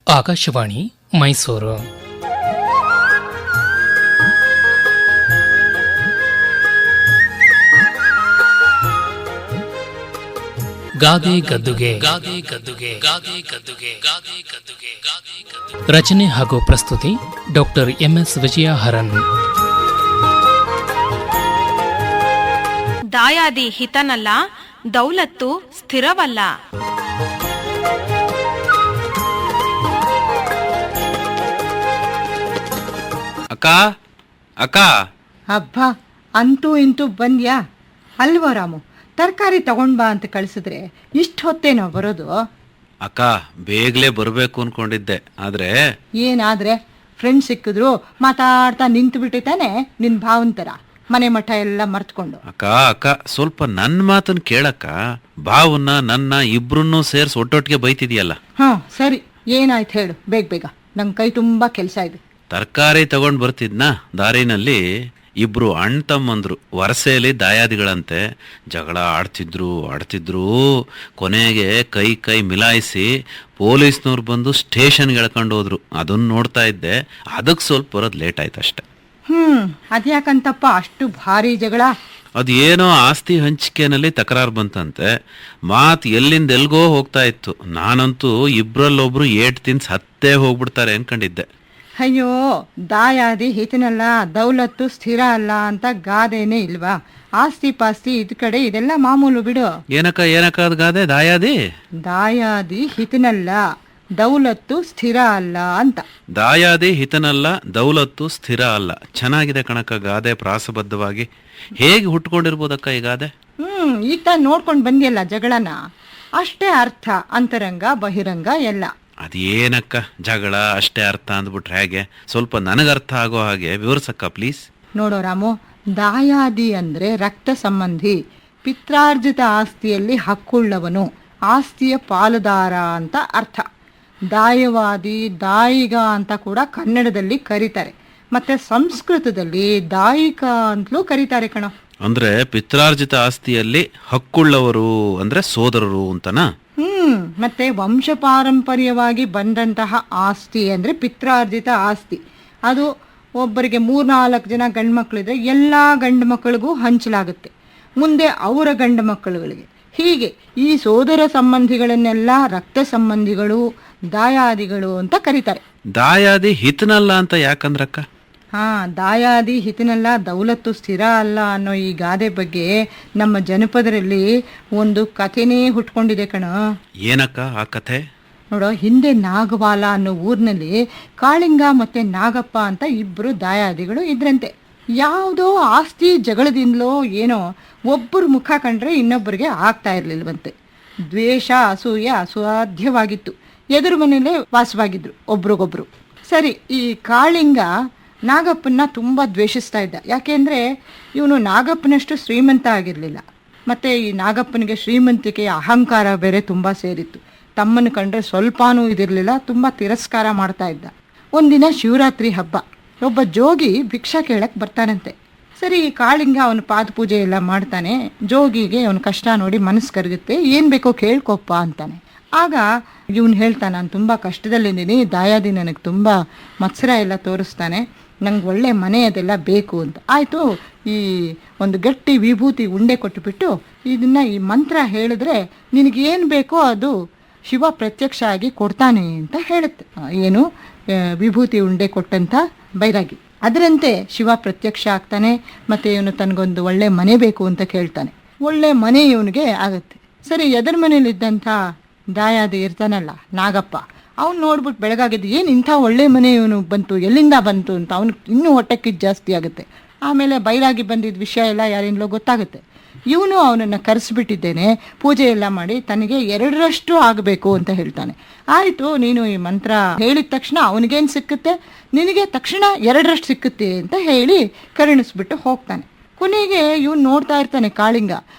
ಆಕಾಶವಾಣಿ ಮೈಸೂರು. ಗಾದೆ ಗದ್ದುಗೆ. ರಚನೆ ಹಾಗೂ ಪ್ರಸ್ತುತಿ ಡಾಕ್ಟರ್ ಎಂಎಸ್ ವಿಜಯ ಹರನ್. ದಾಯಾದಿ ಹಿತನಲ್ಲ, ದೌಲತ್ತು ಸ್ಥಿರವಲ್ಲ. ಅಕ್ಕ ಅಕ್ಕ, ಹಬ್ಬ ಅಂತೂ ಇಂತೂ ಬಂದ್ಯಾ ಅಲ್ವಾ ರಾಮು? ತರಕಾರಿ ತಗೊಂಡ್ ಬಾ ಅಂತ ಕಳಿಸಿದ್ರೆ ಇಷ್ಟು ಹೊತ್ತೇನೋ ಬರೋದು? ಅಕ್ಕ ಬೇಗಲೇ ಬರಬೇಕು ಅನ್ಕೊಂಡಿದ್ದೆ, ಆದ್ರೆ ಏನಾದ್ರೆ ಫ್ರೆಂಡ್ ಸಿಕ್ಕಿದ್ರು ಮಾತಾಡ್ತಾ ನಿಂತು ಬಿಟ್ಟಿತಾನೆ ನಿನ್ ಭಾವಂತರ ಮನೆ ಮಠ ಎಲ್ಲ ಮರ್ತ್ಕೊಂಡು. ಅಕ್ಕ ಅಕ್ಕ ಸ್ವಲ್ಪ ನನ್ನ ಮಾತನ್ನ ಕೇಳಕ್ಕ. ಭಾವನ್ನ ನನ್ನ ಇಬ್ರನ್ನೂ ಸೇರ್ಸಿ ಒಟ್ಟೊಟ್ಟಿಗೆ ಬೈತಿದ್ಯಲ್ಲ. ಸರಿ, ಏನಾಯ್ತು ಹೇಳು ಬೇಗ ಬೇಗ, ನಂಗೆ ಕೈ ತುಂಬಾ ಕೆಲಸ ಇದೆ. ತರಕಾರಿ ತಗೊಂಡ್ ಬರ್ತಿದ್ನ, ದಾರಿನಲ್ಲಿ ಇಬ್ರು ಅಣ್ಣ ತಮ್ಮಂದ್ರು ವರಸೆಯಲ್ಲಿ ದಾಯಾದಿಗಳಂತೆ ಜಗಳ ಆಡ್ತಿದ್ರು. ಕೊನೆಗೆ ಕೈ ಮಿಲಾಯಿಸಿ ಪೊಲೀಸ್ನವ್ರು ಬಂದು ಸ್ಟೇಷನ್ಗೆ ಎಳ್ಕೊಂಡು ಹೋದ್ರು. ಅದನ್ನ ನೋಡ್ತಾ ಇದ್ದೆ, ಅದಕ್ಕೆ ಸ್ವಲ್ಪ ಬರೋದು ಲೇಟ್ ಆಯ್ತು ಅಷ್ಟೆ. ಅದ್ಯಾಕಂತಪ್ಪ ಅಷ್ಟು ಭಾರಿ ಜಗಳ? ಅದೇನೋ ಆಸ್ತಿ ಹಂಚಿಕೆನಲ್ಲಿ ತಕರಾರು ಬಂತಂತೆ. ಮಾತು ಎಲ್ಲಿಂದ ಎಲ್ಗೋ ಹೋಗ್ತಾ ಇತ್ತು. ನಾನಂತೂ ಇಬ್ರಲ್ಲೊಬ್ರು ಏಟ್ ತಿನ್ಸ್ ಹತ್ತೇ ಹೋಗ್ಬಿಡ್ತಾರೆ ಅನ್ಕೊಂಡಿದ್ದೆ. ಅಯ್ಯೋ, ದಾಯಾದಿ ಹಿತನಲ್ಲ, ದೌಲತ್ತು ಸ್ಥಿರ ಅಲ್ಲ ಅಂತ ಗಾದೆನೇ ಇಲ್ವಾ? ಆಸ್ತಿ ಪಾಸ್ತಿ ಇದ್ ಕಡೆ ಇದೆಲ್ಲ ಮಾಮೂಲು ಬಿಡು. ಏನಕ್ಕ ಅದ್ ಗಾದೆ? ದಾಯಾದಿ ಹಿತನಲ್ಲ, ದೌಲತ್ತು ಸ್ಥಿರ ಅಲ್ಲ ಅಂತ. ದಾಯಾದಿ ಹಿತನಲ್ಲ, ದೌಲತ್ತು ಸ್ಥಿರ ಅಲ್ಲ. ಚೆನ್ನಾಗಿದೆ ಕಣಕ್ಕ ಗಾದೆ, ಪ್ರಾಸಬದ್ಧವಾಗಿ. ಹೇಗೆ ಹುಟ್ಕೊಂಡಿರ್ಬೋದಕ್ಕ ಈ ಗಾದೆ? ಈಗ ನೋಡ್ಕೊಂಡ್ ಬಂದಿಯಲ್ಲ ಜಗಳನ, ಅಷ್ಟೇ ಅರ್ಥ, ಅಂತರಂಗ ಬಹಿರಂಗ ಎಲ್ಲ. ಅದೇನಕ್ಕ ಜಗಳ ಅಷ್ಟೇ ಅರ್ಥ ಅಂದ್ಬಿಟ್ರೆ ಹೇಗೆ? ಸ್ವಲ್ಪ ನನಗರ್ಥ ಆಗೋ ಹಾಗೆ ವಿವರಿಸಕ್ಕ ಪ್ಲೀಸ್. ನೋಡೋ ರಾಮು, ದಾಯಾದಿ ಅಂದ್ರೆ ರಕ್ತ ಸಂಬಂಧಿ, ಪಿತ್ರಾರ್ಜಿತ ಆಸ್ತಿಯಲ್ಲಿ ಹಕ್ಕುಳ್ಳವನು, ಆಸ್ತಿಯ ಪಾಲುದಾರ ಅಂತ ಅರ್ಥ. ದಾಯವಾದಿ, ದಾಯಿಗ ಅಂತ ಕೂಡ ಕನ್ನಡದಲ್ಲಿ ಕರೀತಾರೆ. ಮತ್ತೆ ಸಂಸ್ಕೃತದಲ್ಲಿ ದಾಯಿಕ ಅಂತಲೂ ಕರೀತಾರೆ ಕಣೋ. ಅಂದ್ರೆ ಪಿತ್ರಾರ್ಜಿತ ಆಸ್ತಿಯಲ್ಲಿ ಹಕ್ಕುಳ್ಳವರು ಅಂದ್ರೆ ಸೋದರರು ಅಂತನಾ? ಮತ್ತೆ ವಂಶ ಪಾರಂಪರ್ಯವಾಗಿ ಬಂದಂತಹ ಆಸ್ತಿ ಅಂದ್ರೆ ಪಿತ್ರಾರ್ಜಿತ ಆಸ್ತಿ. ಅದು ಒಬ್ಬರಿಗೆ 3-4 ಜನ ಗಂಡು ಮಕ್ಕಳಿದ್ರೆ ಎಲ್ಲ ಗಂಡು ಮಕ್ಕಳಿಗೂ ಹಂಚಲಾಗುತ್ತೆ, ಮುಂದೆ ಅವರ ಗಂಡು ಮಕ್ಕಳುಗಳಿಗೆ. ಹೀಗೆ ಈ ಸೋದರ ಸಂಬಂಧಿಗಳನ್ನೆಲ್ಲ ರಕ್ತ ಸಂಬಂಧಿಗಳು, ದಾಯಾದಿಗಳು ಅಂತ ಕರೀತಾರೆ. ದಾಯಾದಿ ಹಿತನಲ್ಲ ಅಂತ ಯಾಕಂದ್ರಕ್ಕ? ದಾಯಾದಿ ಹಿತನಲ್ಲ, ದೌಲತ್ತು ಸ್ಥಿರ ಅಲ್ಲ ಅನ್ನೋ ಈ ಗಾದೆ ಬಗ್ಗೆ ನಮ್ಮ ಜನಪದರಲ್ಲಿ ಒಂದು ಕಥೆನೇ ಹುಟ್ಕೊಂಡಿದೆ ಕಣ. ಏನಕ್ಕ ಆ ಕಥೆ? ನೋಡೋ, ಹಿಂದೆ ನಾಗವಾಲ ಅನ್ನೋ ಊರಿನಲ್ಲಿ ಕಾಳಿಂಗ ಮತ್ತೆ ನಾಗಪ್ಪ ಅಂತ ಇಬ್ರು ದಾಯಾದಿಗಳು ಇದ್ರಂತೆ. ಯಾವುದೋ ಆಸ್ತಿ ಜಗಳದಿಂದಲೋ ಏನೋ ಒಬ್ಬರು ಮುಖ ಕಂಡ್ರೆ ಇನ್ನೊಬ್ಬರಿಗೆ ಆಗ್ತಾ ಇರ್ಲಿಲ್ವಂತೆ. ದ್ವೇಷ, ಅಸೂಯೆ ಅಸಾಧ್ಯವಾಗಿತ್ತು. ಎದುರು ಮನೇಲೆ ವಾಸವಾಗಿದ್ರು ಒಬ್ರಿಗೊಬ್ರು. ಸರಿ, ಈ ಕಾಳಿಂಗ ನಾಗಪ್ಪನ ತುಂಬ ದ್ವೇಷಿಸ್ತಾ ಇದ್ದ. ಯಾಕೆಂದರೆ ಇವನು ನಾಗಪ್ಪನಷ್ಟು ಶ್ರೀಮಂತ ಆಗಿರಲಿಲ್ಲ. ಮತ್ತು ಈ ನಾಗಪ್ಪನಿಗೆ ಶ್ರೀಮಂತಿಕೆಯ ಅಹಂಕಾರ ಬೇರೆ ತುಂಬ ಸೇರಿತ್ತು. ತಮ್ಮನ ಕಂಡ್ರೆ ಸ್ವಲ್ಪನೂ ಇದಿರಲಿಲ್ಲ, ತುಂಬ ತಿರಸ್ಕಾರ ಮಾಡ್ತಾ ಇದ್ದ. ಒಂದಿನ ಶಿವರಾತ್ರಿ ಹಬ್ಬ, ಒಬ್ಬ ಜೋಗಿ ಭಿಕ್ಷಾ ಕೇಳಕ್ಕೆ ಬರ್ತಾನಂತೆ. ಸರಿ, ಈ ಕಾಳಿಂಗ ಅವನ ಪಾದಪೂಜೆ ಎಲ್ಲ ಮಾಡ್ತಾನೆ. ಜೋಗಿಗೆ ಅವನ ಕಷ್ಟ ನೋಡಿ ಮನಸ್ಸು ಕರಗುತ್ತೆ. ಏನು ಬೇಕೋ ಕೇಳ್ಕೊಪ್ಪ ಅಂತಾನೆ. ಆಗ ಇವನು ಹೇಳ್ತಾನೆ, ನಾನು ತುಂಬ ಕಷ್ಟದಲ್ಲಿದ್ದೀನಿ, ದಾಯಾದಿ ನನಗೆ ತುಂಬ ಮತ್ಸರ ಎಲ್ಲ ತೋರಿಸ್ತಾನೆ, ನಂಗೆ ಒಳ್ಳೆ ಮನೆ ಅದೆಲ್ಲ ಬೇಕು ಅಂತ. ಆಯಿತು, ಈ ಒಂದು ಗಟ್ಟಿ ವಿಭೂತಿ ಉಂಡೆ ಕೊಟ್ಟುಬಿಟ್ಟು ಇದನ್ನು ಈ ಮಂತ್ರ ಹೇಳಿದ್ರೆ ನಿನಗೇನು ಬೇಕೋ ಅದು ಶಿವ ಪ್ರತ್ಯಕ್ಷ ಆಗಿ ಕೊಡ್ತಾನೆ ಅಂತ ಹೇಳುತ್ತೆ. ಏನು, ವಿಭೂತಿ ಉಂಡೆ ಕೊಟ್ಟಂಥ ಬೈರಾಗಿ. ಅದರಂತೆ ಶಿವ ಪ್ರತ್ಯಕ್ಷ ಆಗ್ತಾನೆ. ಮತ್ತು ಇವನು ತನಗೊಂದು ಒಳ್ಳೆ ಮನೆ ಬೇಕು ಅಂತ ಕೇಳ್ತಾನೆ. ಒಳ್ಳೆ ಮನೆ ಇವನಿಗೆ ಆಗುತ್ತೆ. ಸರಿ, ಎದರ ಮನೇಲಿದ್ದಂಥ ದಾಯಾದಿ ಇರ್ತಾನಲ್ಲ ನಾಗಪ್ಪ, ಅವ್ನು ನೋಡ್ಬಿಟ್ಟು ಬೆಳಗಾಗಿದ್ದು, ಏನು ಇಂಥ ಒಳ್ಳೆ ಮನೆ ಇವನು ಬಂತು, ಎಲ್ಲಿಂದ ಬಂತು ಅಂತ ಅವನಿಗೆ ಇನ್ನೂ ಹೊಟ್ಟೆಕಿದ್ದು ಜಾಸ್ತಿ ಆಗುತ್ತೆ. ಆಮೇಲೆ ಬೈರಾಗಿ ಬಂದಿದ್ದ ವಿಷಯ ಎಲ್ಲ ಯಾರಿಂದಲೋ ಗೊತ್ತಾಗುತ್ತೆ. ಇವನು ಅವನನ್ನು ಕರೆಸಿಬಿಟ್ಟಿದ್ದೇನೆ, ಪೂಜೆ ಎಲ್ಲ ಮಾಡಿ ತನಗೆ 2ರಷ್ಟು ಆಗಬೇಕು ಅಂತ ಹೇಳ್ತಾನೆ. ಆಯಿತು, ನೀನು ಈ ಮಂತ್ರ ಹೇಳಿದ ತಕ್ಷಣ ಅವನಿಗೇನು ಸಿಕ್ಕುತ್ತೆ, ನಿನಗೆ ತಕ್ಷಣ 2ರಷ್ಟು ಸಿಕ್ಕುತ್ತೆ ಅಂತ ಹೇಳಿ ಕರುಣಿಸ್ಬಿಟ್ಟು ಹೋಗ್ತಾನೆ. ಕೊನೆಗೆ ಇವನು ನೋಡ್ತಾ ಇರ್ತಾನೆ ಕಾಳಿಂಗ,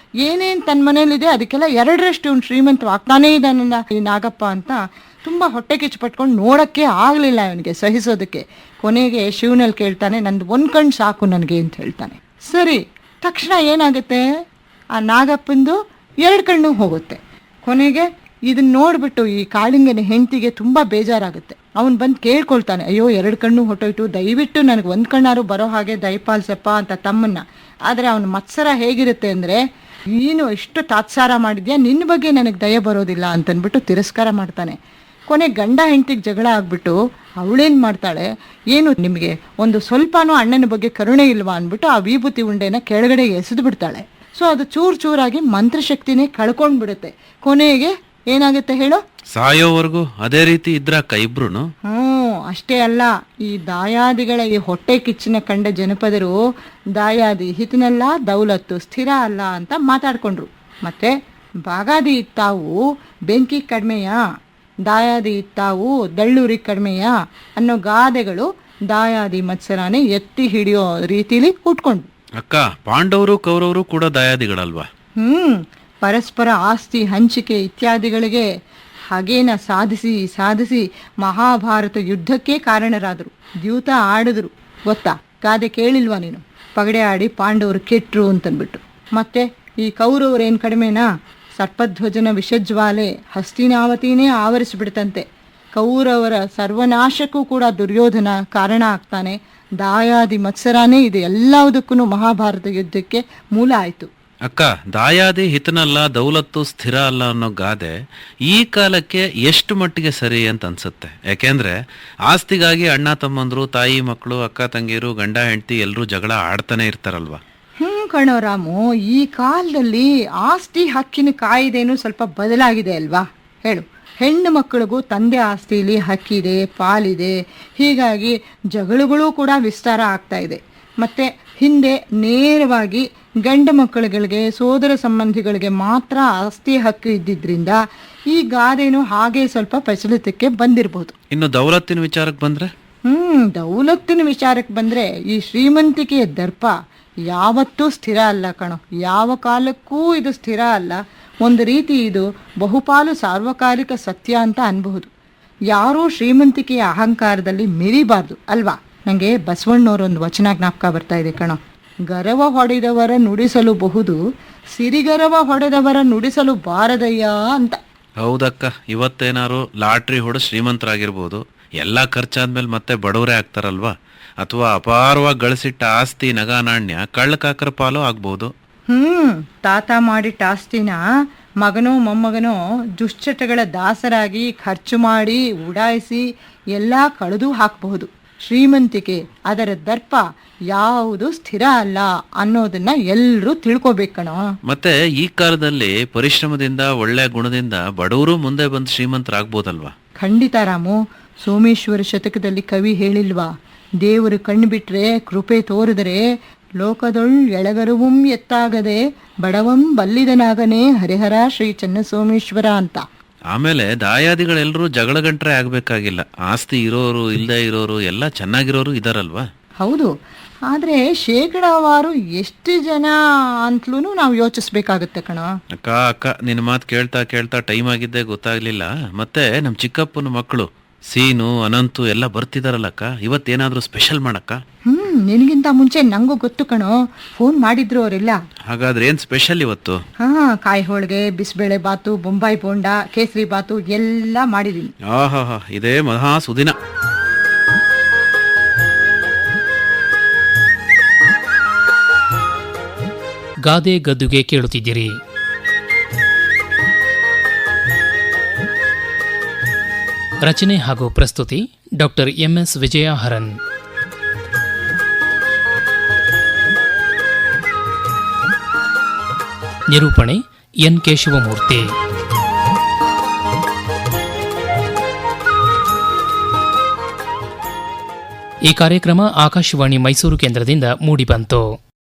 ಏನೇನು ತನ್ನ ಮನೇಲಿದೆ ಅದಕ್ಕೆಲ್ಲ 2ರಷ್ಟು ಇವನು ಶ್ರೀಮಂತವಾಗ್ತಾನೇ ಇದ್ದಾನಲ್ಲ ಈ ನಾಗಪ್ಪ ಅಂತ ತುಂಬ ಹೊಟ್ಟೆ ಕಿಚ್ಚು ಪಟ್ಕೊಂಡು ನೋಡೋಕ್ಕೆ ಆಗಲಿಲ್ಲ ಇವನಿಗೆ, ಸಹಿಸೋದಕ್ಕೆ. ಕೊನೆಗೆ ಶಿವನಲ್ಲಿ ಕೇಳ್ತಾನೆ, ನಂದು 1 ಕಣ್ಣು ಸಾಕು ನನಗೆ ಅಂತ ಹೇಳ್ತಾನೆ. ಸರಿ, ತಕ್ಷಣ ಏನಾಗುತ್ತೆ, ಆ ನಾಗಪ್ಪಂದು 2 ಕಣ್ಣು ಹೋಗುತ್ತೆ. ಕೊನೆಗೆ ಇದನ್ನ ನೋಡ್ಬಿಟ್ಟು ಈ ಕಾಳಿಂಗನ ಹೆಂಡತಿಗೆ ತುಂಬಾ ಬೇಜಾರಾಗುತ್ತೆ. ಅವನ್ ಬಂದು ಕೇಳ್ಕೊಳ್ತಾನೆ, ಅಯ್ಯೋ 2 ಕಣ್ಣು ಹೊಟ್ಟೋಯ್ತು, ದಯವಿಟ್ಟು ನನಗೆ 1 ಕಣ್ಣಾರು ಬರೋ ಹಾಗೆ ದಯಪಾಲ್ಸಪ್ಪ ಅಂತ ತಮ್ಮನ್ನ. ಆದ್ರೆ ಅವನ ಮತ್ಸರ ಹೇಗಿರುತ್ತೆ ಅಂದ್ರೆ, ನೀನು ಎಷ್ಟು ತಾತ್ಸಾರ ಮಾಡಿದ್ಯಾ, ನಿನ್ನ ಬಗ್ಗೆ ನನಗೆ ದಯ ಬರೋದಿಲ್ಲ ಅಂತನ್ಬಿಟ್ಟು ತಿರಸ್ಕಾರ ಮಾಡ್ತಾನೆ. ಕೊನೆ ಗಂಡ ಹೆಂಡತಿಗೆ ಜಗಳ ಆಗ್ಬಿಟ್ಟು ಅವಳೇನು ಮಾಡ್ತಾಳೆ, ಏನು ನಿಮಗೆ ಒಂದು ಸ್ವಲ್ಪನೂ ಅಣ್ಣನ ಬಗ್ಗೆ ಕರುಣೆ ಇಲ್ವಾ ಅಂದ್ಬಿಟ್ಟು ಆ ವಿಭೂತಿ ಉಂಡೆನ ಕೆಳಗಡೆ ಎಸೆದು ಬಿಡ್ತಾಳೆ. ಸೊ ಅದು ಚೂರಾಗಿ ಮಂತ್ರಶಕ್ತಿನೇ ಕಳ್ಕೊಂಡ್ಬಿಡುತ್ತೆ. ಕೊನೆಗೆ ಏನಾಗುತ್ತೆ ಹೇಳು? ಸಾಯೋವರೆಗೂ ಅದೇ ರೀತಿ ಇದ್ರಕ್ಕ ಇಬ್ರು? ಅಷ್ಟೇ ಅಲ್ಲ, ಈ ದಾಯಾದಿಗಳ ಈ ಹೊಟ್ಟೆ ಕಿಚ್ಚಿನ ಕಂಡ ಜನಪದರು ದಾಯಾದಿ ಹಿತನಲ್ಲ, ದೌಲತ್ತು ಸ್ಥಿರ ಅಲ್ಲ ಅಂತ ಮಾತಾಡ್ಕೊಂಡ್ರು. ಮತ್ತೆ ಬಾಗಾದಿ ಇತ್ತಾವು ಬೆಂಕಿ ಕಡಿಮೆಯಾ, ದಾಯಾದಿ ಇತ್ತಾವು ದಳ್ಳೂರಿ ಕಡಿಮೆಯಾ ಅನ್ನೋ ಗಾದೆಗಳು ದಾಯಾದಿ ಮತ್ಸರಾನೇ ಎತ್ತಿ ಹಿಡಿಯೋ ರೀತಿಲಿ ಉಟ್ಕೊಂಡ್ರು. ಅಕ್ಕ, ಪಾಂಡವರು ಕೌರವರು ಕೂಡ ದಾಯಾದಿಗಳಲ್ವಾ? ಪರಸ್ಪರ ಆಸ್ತಿ ಹಂಚಿಕೆ ಇತ್ಯಾದಿಗಳಿಗೆ ಹಾಗೇನ ಸಾಧಿಸಿ ಮಹಾಭಾರತ ಯುದ್ಧಕ್ಕೆ ಕಾರಣರಾದರು. ದ್ಯೂತ ಆಡಿದ್ರು ಗೊತ್ತಾ? ಗಾದೆ ಕೇಳಿಲ್ವಾ ನೀನು? ಪಗಡೆ ಆಡಿ ಪಾಂಡವರು ಕೆಟ್ರು ಅಂತನ್ಬಿಟ್ಟು. ಮತ್ತೆ ಈ ಕೌರವರೇನು ಕಡಿಮೆನಾ? ಸರ್ಪಧ್ವಜನ ವಿಷಜ್ವಾಲೆ ಹಸ್ತಿನಾವತಿನೇ ಆವರಿಸಿಬಿಡ್ತಂತೆ. ಕೌರವರ ಸರ್ವನಾಶಕ್ಕೂ ಕೂಡ ದುರ್ಯೋಧನ ಕಾರಣ ಆಗ್ತಾನೆ. ದಾಯಾದಿ ಮತ್ಸರಾನೇ ಇದೆ ಎಲ್ಲದಕ್ಕೂ ಮಹಾಭಾರತ ಯುದ್ಧಕ್ಕೆ ಮೂಲ ಆಯಿತು. ಅಕ್ಕ, ದಾಯಾದಿ ಹಿತನಲ್ಲ, ದೌಲತ್ತು ಸ್ಥಿರ ಅಲ್ಲ ಅನ್ನೋ ಗಾದೆ ಈ ಕಾಲಕ್ಕೆ ಎಷ್ಟು ಮಟ್ಟಿಗೆ ಸರಿ ಅಂತ ಅನ್ಸುತ್ತೆ? ಯಾಕೆಂದ್ರೆ ಆಸ್ತಿಗಾಗಿ ಅಣ್ಣ ತಮ್ಮಂದ್ರು, ತಾಯಿ ಮಕ್ಕಳು, ಅಕ್ಕ ತಂಗಿರು, ಗಂಡ ಹೆಂಡತಿ ಎಲ್ಲರೂ ಜಗಳ ಆಡ್ತಾನೆ ಇರ್ತಾರಲ್ವಾ? ಕಣೋ ರಾಮು, ಈ ಕಾಲದಲ್ಲಿ ಆಸ್ತಿ ಹಕ್ಕಿನ ಕಾಯ್ದೆನೂ ಸ್ವಲ್ಪ ಬದಲಾಗಿದೆ ಅಲ್ವಾ? ಹೇಳು. ಹೆಣ್ಣು ಮಕ್ಕಳಿಗೂ ತಂದೆ ಆಸ್ತಿಲಿ ಹಕ್ಕಿದೆ, ಪಾಲಿದೆ. ಹೀಗಾಗಿ ಜಗಳಗಳು ಕೂಡ ವಿಸ್ತಾರ ಆಗ್ತಾ ಇದೆ. ಮತ್ತೆ ಹಿಂದೆ ನೇರವಾಗಿ ಗಂಡು ಮಕ್ಕಳುಗಳಿಗೆ, ಸೋದರ ಸಂಬಂಧಿಗಳಿಗೆ ಮಾತ್ರ ಆಸ್ತಿ ಹಕ್ಕು ಇದ್ದಿದ್ರಿಂದ ಈ ಗಾದೆನೂ ಹಾಗೆ ಸ್ವಲ್ಪ ಪ್ರಚಲಿತಕ್ಕೆ ಬಂದಿರಬಹುದು. ಇನ್ನು ದೌಲತ್ತಿನ ವಿಚಾರಕ್ಕೆ ಬಂದ್ರೆ? ದೌಲತ್ತಿನ ವಿಚಾರಕ್ಕೆ ಬಂದ್ರೆ ಈ ಶ್ರೀಮಂತಿಕೆಯ ದರ್ಪ ಯಾವತ್ತೂ ಸ್ಥಿರ ಅಲ್ಲ ಕಣೋ. ಯಾವ ಕಾಲಕ್ಕೂ ಇದು ಸ್ಥಿರ ಅಲ್ಲ. ಒಂದು ರೀತಿ ಇದು ಬಹುಪಾಲು ಸಾರ್ವಕಾಲಿಕ ಸತ್ಯ ಅಂತ ಅನ್ಬಹುದು. ಯಾರೂ ಶ್ರೀಮಂತಿಕೆಯ ಅಹಂಕಾರದಲ್ಲಿ ಮಿರಿಬಾರ್ದು ಅಲ್ವಾ? ನನಗೆ ಬಸವಣ್ಣವರೊಂದು ವಚನ ಜ್ಞಾಪಕ ಬರ್ತಾ ಇದೆ ಕಣೋ. ಗರವ ಹೊಡೆದವರ ನುಡಿಸಲು ಬಹುದು, ಸಿರಿಗರವ ಹೊಡೆದವರ ನುಡಿಸಲು ಬಾರದಯ್ಯ ಅಂತ. ಹೌದಕ್ಕ, ಇವತ್ತೇನಾರು ಲಾಟ್ರಿ ಹೊಡೆದು ಶ್ರೀಮಂತರಾಗಿರ್ಬೋದು, ಎಲ್ಲ ಖರ್ಚಾದ್ಮೇಲೆ ಮತ್ತೆ ಬಡವರೇ ಆಗ್ತಾರಲ್ವಾ? ಅಥವಾ ಅಪಾರವಾಗಿ ಗಳಿಸಿಟ್ಟ ಆಸ್ತಿ ನಗ ನಾಣ್ಯ ಕಳ್ಳಕಾಕರ ಪಾಲು ಆಗ್ಬೋದು. ತಾತ ಮಾಡಿಟ್ಟ ಆಸ್ತಿನ ಮಗನೋ ಮೊಮ್ಮಗನೋ ದುಶ್ಚಟಗಳ ದಾಸರಾಗಿ ಖರ್ಚು ಮಾಡಿ ಉಡಾಯಿಸಿ ಎಲ್ಲ ಕಳೆದು ಹಾಕಬಹುದು. ಶ್ರೀಮಂತಿಕೆ, ಅದರ ದರ್ಪ ಯಾವುದು ಸ್ಥಿರ ಅಲ್ಲ ಅನ್ನೋದನ್ನ ಎಲ್ಲರೂ ತಿಳ್ಕೊಬೇಕಣ. ಮತ್ತೆ ಈ ಕಾಲದಲ್ಲಿ ಪರಿಶ್ರಮದಿಂದ, ಒಳ್ಳೆ ಗುಣದಿಂದ ಬಡವರು ಮುಂದೆ ಬಂದು ಶ್ರೀಮಂತರಾಗ್ಬೋದಲ್ವಾ? ಖಂಡಿತ ರಾಮು. ಸೋಮೇಶ್ವರ ಶತಕದಲ್ಲಿ ಕವಿ ಹೇಳಿಲ್ವಾ, ದೇವರು ಕಣ್ಣು ಬಿಟ್ರೆ, ಕೃಪೆ ತೋರಿದರೆ ಲೋಕದೊಳ್ ಎಳಗರುವಂ ಎತ್ತಾಗದೆ ಬಡವಂ ಬಲ್ಲಿದನಾಗನೇ ಹರಿಹರ ಶ್ರೀ ಚನ್ನಸೋಮೇಶ್ವರ ಅಂತ. ಆಮೇಲೆ ದಾಯಾದಿಗಳೆಲ್ಲರೂ ಜಗಳ ಗಂಟ್ರೆ ಆಗ್ಬೇಕಾಗಿಲ್ಲ. ಆಸ್ತಿ ಇರೋರು, ಇಲ್ಲದೆ ಇರೋರು, ಎಲ್ಲ ಚೆನ್ನಾಗಿರೋರು ಇದಾರಲ್ವಾ? ಹೌದು. ಆದ್ರೆ ಶೇಕಡಾವಾರು ಎಷ್ಟು ಜನ ಅಂತಲೂ ನಾವು ಯೋಚಿಸ್ಬೇಕಾಗತ್ತೆ ಕಣ. ಅಕ್ಕ, ನಿನ್ನ ಮಾತು ಕೇಳ್ತಾ ಕೇಳ್ತಾ ಟೈಮ್ ಆಗಿದ್ದೆ ಗೊತ್ತಾಗ್ಲಿಲ್ಲ. ಮತ್ತೆ ನಮ್ ಚಿಕ್ಕಪ್ಪನ ಮಕ್ಕಳು ಸೀನು, ಅನಂತು ಎಲ್ಲ ಬರ್ತಿದಾರಲ್ಲಕ್ಕ, ಇವತ್ತೇನಾದ್ರೂ ಸ್ಪೆಷಲ್ ಮಾಡಕ್ಕ? ನಿನಗಿಂತ ಮುಂಚೆ ನಂಗೂ ಗೊತ್ತು ಕಣೋ, ಫೋನ್ ಮಾಡಿದ್ರು ಅವರೆಲ್ಲ. ಹಾಗಾದ್ರೆ ಏನ್ ಸ್ಪೆಷಲ್ ಇವತ್ತು? ಕಾಯಿ ಹೋಳಿಗೆ, ಬಿಸಿಬೇಳೆ ಬಾತು, ಬೊಂಬಾಯಿ ಬೋಂಡ, ಕೇಸರಿ ಬಾತು ಎಲ್ಲ ಮಾಡಿದೀನಿ. ಆಹಾ, ಇದೇ ಮಹಾ ಸುದಿನ. ಗಾದೆ ಗದ್ದುಗೆ ಕೇಳುತ್ತಿದ್ದೀರಿ. ರಚನೆ ಹಾಗೂ ಪ್ರಸ್ತುತಿ ಡಾಕ್ಟರ್ MS ವಿಜಯ ಹರನ್. ನಿರೂಪಣೆ N ಕೇಶವಮೂರ್ತಿ. ಈ ಕಾರ್ಯಕ್ರಮ ಆಕಾಶವಾಣಿ ಮೈಸೂರು ಕೇಂದ್ರದಿಂದ ಮೂಡಿಬಂತು.